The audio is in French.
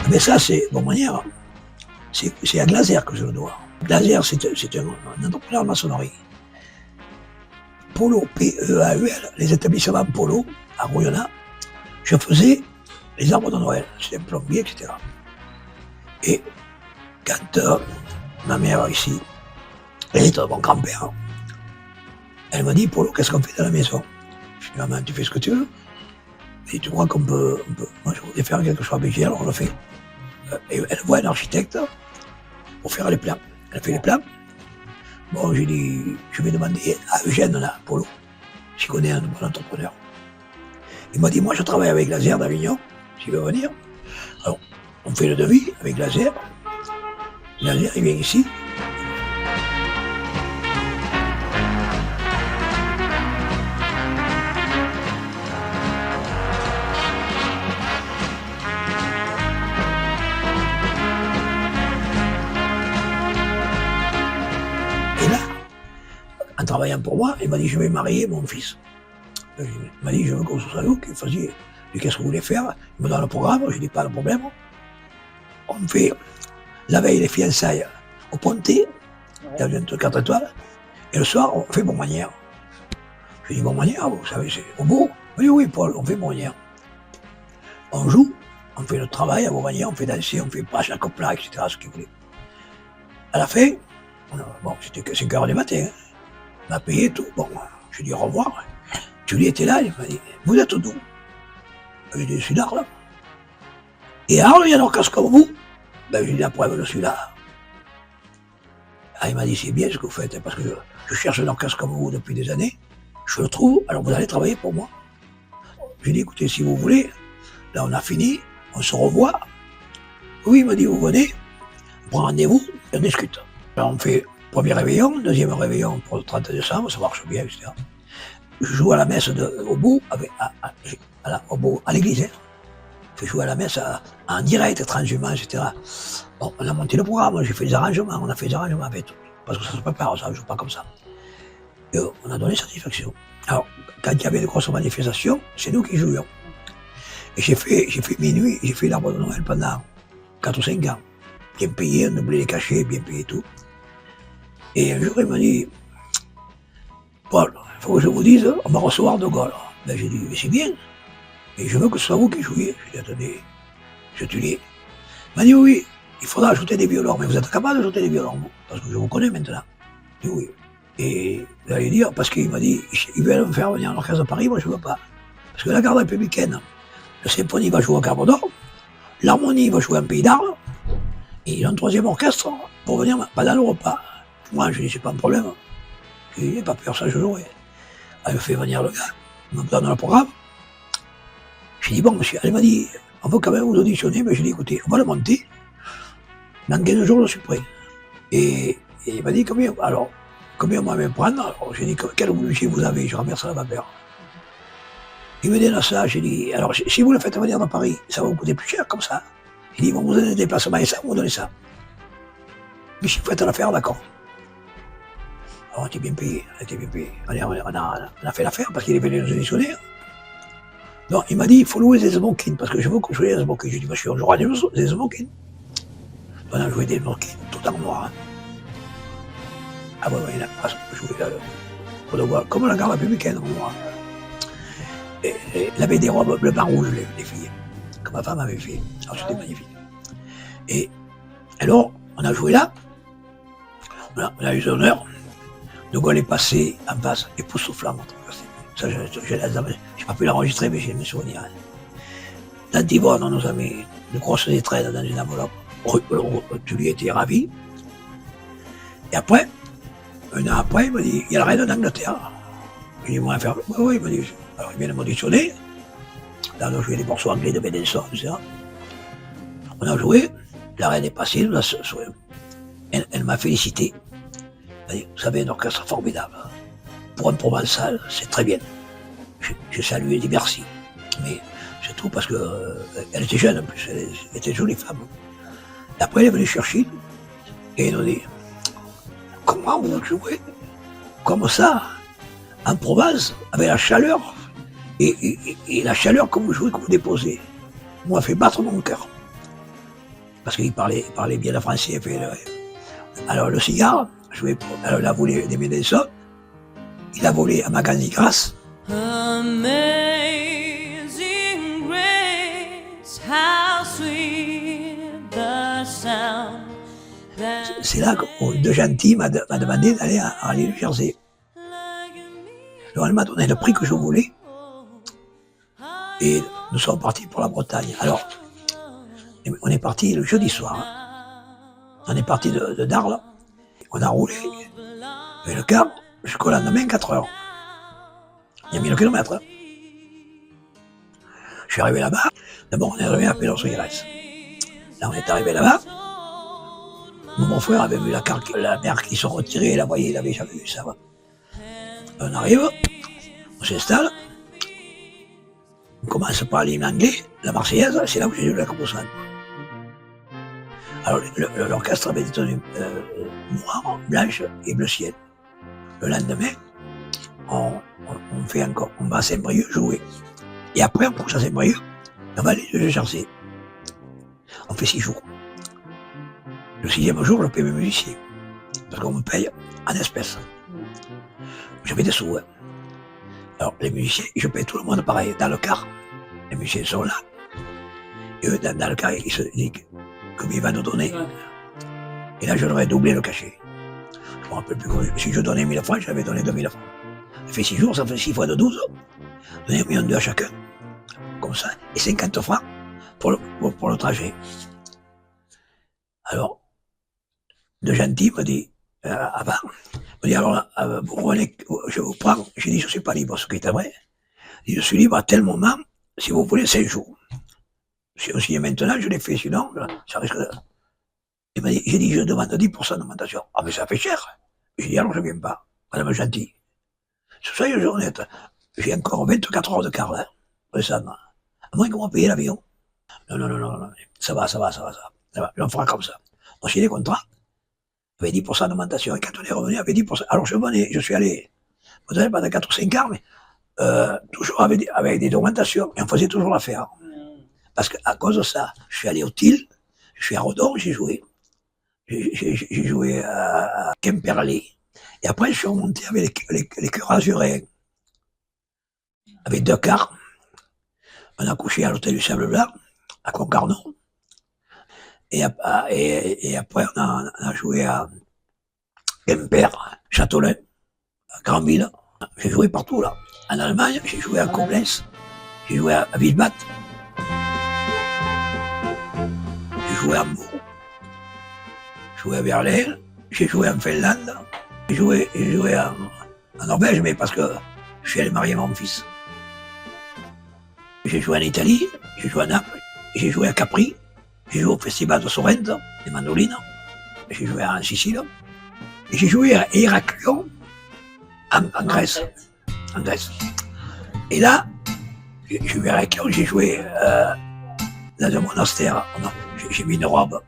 Mais ça, c'est, bon manière, c'est à Glaser que je le dois. Glaser, c'est un entrepreneur de maçonnerie. Polo, P-E-A-U-L, les établissements Polo, à Rouillonna, je faisais les arbres de Noël, j'étais plombier, etc. Et quand ma mère ici, elle était de mon grand-père, elle m'a dit, Polo, qu'est-ce qu'on fait dans la maison? Je lui ai dit, maman, tu fais ce que tu veux. Et tu crois qu'on peut, moi je voulais faire quelque chose avec elle, alors on le fait. Et elle voit un architecte pour faire les plans. Elle fait les plans. Bon, j'ai dit, je vais demander à Eugène, là, Polo, s'il connaît un bon entrepreneur. Il m'a dit, moi je travaille avec Laser d'Avignon, s'il veut venir. Alors, on fait le devis avec Laser. Laser, il vient ici. Et là, en travaillant pour moi, il m'a dit, je vais marier mon fils. Il m'a dit, je veux qu'on soit vous, qu'il fassiez. Qu'est-ce que vous voulez faire? Il me donne le programme, je dis pas de problème. On fait la veille les fiançailles au Pontet, dans un truc 4 étoiles, et le soir, on fait Bonmanière. Je dis Bonmanière, vous savez, c'est au beau. Il dit oui, Paul, on fait Bonmanière. On joue, on fait le travail à Bonmanière, on fait danser, on fait pas chaque plat, etc., ce qu'il voulait. À la fin, bon, c'était que 5 heures du matin, hein. On m'a payé tout. Bon, je dis au revoir. Julie était là, il m'a dit, vous êtes d'où? Je dis, je suis d'Arles. Et Arles, il y a un casque comme vous? Ben, j'ai dit, la preuve, je suis là. Ah, il m'a dit, c'est bien ce que vous faites, parce que je cherche un casque comme vous depuis des années. Je le trouve, alors vous allez travailler pour moi. J'ai dit, écoutez, si vous voulez, là, on a fini, on se revoit. Oui, il m'a dit, vous venez, on prend rendez-vous, et on discute. Alors, on fait premier réveillon, deuxième réveillon pour le 30 décembre, ça marche bien, etc. Je joue à la messe au bout, à l'église. Hein. Je joue à la messe en direct, transhumant, etc. Bon, on a monté le programme, j'ai fait des arrangements, on a fait des arrangements avec tout. Parce que ça se prépare, ça, je ne joue pas comme ça. Et on a donné satisfaction. Alors, quand il y avait de grosses manifestations, c'est nous qui jouions. Et j'ai fait minuit, j'ai fait l'arbre de Noël pendant 4 ou 5 ans. Bien payé, on doublait les cachets, bien payé tout. Et un jour, il m'a dit, Paul, il faut que je vous dise, on va recevoir De Gaulle. Ben, j'ai dit, mais c'est bien, mais je veux que ce soit vous qui jouiez. J'ai dit, attendez, je te dis. Il m'a dit, oui, il faudra ajouter des violons, mais vous êtes capable d'ajouter des violons, vous, parce que je vous connais maintenant. J'ai dit, oui. Et vous allez dire, parce qu'il m'a dit, ils veulent me faire venir à l'orchestre de Paris, moi je ne veux pas. Parce que la garde républicaine, le symphonie va jouer au Carbo d'Or, l'harmonie va jouer en Pays d'Arles, et il y a un troisième orchestre pour venir pendant le repas. Moi, je dis, c'est pas un problème. Je dis, pas peur, ça je jouerai. Elle fait venir le gars, il me donne le programme. J'ai dit, bon monsieur, elle m'a dit, on veut quand même vous auditionner, mais j'ai dit, écoutez, on va le monter. Dans 15 jours, je suis prêt. Et il m'a dit, combien on va me prendre? Alors j'ai dit, quel budget vous avez? Je remercie ma mère. Il me dit, ça, j'ai dit, alors si vous le faites venir dans Paris, ça va vous coûter plus cher comme ça. Il dit, ils vont vous donner des déplacements et ça, vous donnez ça. Mais si vous faites l'affaire, d'accord. On était bien payé, on a fait l'affaire parce qu'il est venu nous auditionner. Non, il m'a dit, il faut louer des smokings, parce que je veux que je joue des smokings. J'ai dit, monsieur, on jouera des smokings. On a joué des smokings, tout en noir. Hein. Ah ouais, il a pas joué comme la garde républicaine, en noir. Et il avait des robes bleu, blanc, rouge, les filles, comme ma femme avait fait. Alors c'était magnifique. Et alors, on a joué là, on a eu l'honneur. De Gaulle est passé en face, époustouflant. Ça, j'ai pas pu l'enregistrer, mais j'ai mes souvenirs. Dans Tivonne, on nous a mis une grosse étreinte dans une enveloppe. Julie était ravi. Et après, un an après, il m'a dit, il y a la reine d'Angleterre. J'ai dit, moi, faire. Oui, il m'a dit. Alors, il vient de m'auditionner. Là, on a joué des morceaux anglais de Bedelson, etc. On a joué, la reine est passée, elle m'a félicité. Vous avez un orchestre formidable. Pour un provençal, c'est très bien. J'ai salué et dit merci. Mais c'est tout parce qu'elle était jeune en plus, elle était jolie femme. Et après, elle est venue chercher et elle nous dit, comment vous jouez comme ça, en Provence, avec la chaleur, et la chaleur que vous jouez, que vous déposez, moi, fait battre mon cœur. parce qu'il parlait bien le français. Alors le cigare, alors il a volé des Médecins, il a volé à Magazine Grasse. Amazing grace, how sweet the sound. C'est là que De Gentil m'a demandé d'aller à l'île du Jersey. Alors elle m'a donné le prix que je voulais et nous sommes partis pour la Bretagne. Alors, on est parti le jeudi soir. On est parti de Darles, on a roulé avec le car jusqu'au lendemain 4 heures. Il y a 1000 km. Je suis arrivé là-bas. D'abord, on est arrivé à Pelos Aires. Là, on est arrivé là-bas. Mon frère avait vu la mer qui se retirait, la voyait, il avait jamais vu ça. On arrive, on s'installe, on commence par l'hymne anglais, la Marseillaise, c'est là où j'ai eu la composition. Alors l'orchestre avait des tenues noires, blanches et bleu ciel. Le lendemain, on va à Saint-Brieuc jouer. Et après, on couche à Saint-Brieuc, on va aller de Jersey. On fait 6 jours. Le 6e jour, je paye mes musiciens. Parce qu'on me paye en espèces. J'avais des sous. Hein. Alors, les musiciens, je paye tout le monde pareil. Dans le car, les musiciens sont là. Et eux, dans le car, ils se disent combien il va nous donner. Et là, je leur ai doublé le cachet. Je me rappelle plus. Si je donnais 1000 francs, j'avais donné 2000 francs. Ça fait 6 jours, ça fait 6 fois de 12. Donner 1,2 million à chacun. Comme ça. Et 50 francs pour le trajet. Alors, De Gentil me dit, avant, me dit alors, vous revenez, je vous prends. J'ai dit, je ne suis pas libre, ce qui était vrai. Il dit, je suis libre à tel moment, si vous voulez, 5 jours. Si on signe maintenant, je l'ai fait, sinon, ça risque de... J'ai dit, je demande 10% d'augmentation. Ah, mais ça fait cher. J'ai dit, alors je ne viens pas, Madame Gentil. Soyez honnête, j'ai encore 24 heures de car, là, pour descendre. À moins qu'on m'a payé l'avion. Non, ça va. On fera comme ça. On signe les contrats. Il y avait 10% d'augmentation. Et quand on est revenu, il y avait 10%. Alors je suis allé, vous savez, pendant 4 ou 5 ans, mais toujours avec des augmentations. Et on faisait toujours l'affaire. Parce qu'à cause de ça, je suis allé au TIL, je suis à Redon, j'ai joué. J'ai joué à Quimperlé. Et après, je suis remonté avec les Cœurs Azuréens. Avec 2 cars. On a couché à l'hôtel du Sable Blanc, à Concarneau. Et après, on a joué à Quimper, Châteaulin, à Granville. J'ai joué partout, là. En Allemagne, j'ai joué à Koblenz, j'ai joué à Wiesbaden, j'ai joué à Hambourg, j'ai joué à Berlin, j'ai joué en Finlande, j'ai joué en Norvège, mais parce que je suis allé marier mon fils. J'ai joué en Italie, j'ai joué à Naples, j'ai joué à Capri. J'ai joué au festival de Sorrento, des mandolines. J'ai joué en Sicile. Et j'ai joué à Héraclion, en Grèce. En Grèce. Et là, j'ai joué à Héraclion, j'ai joué dans un monastère. J'ai mis une robe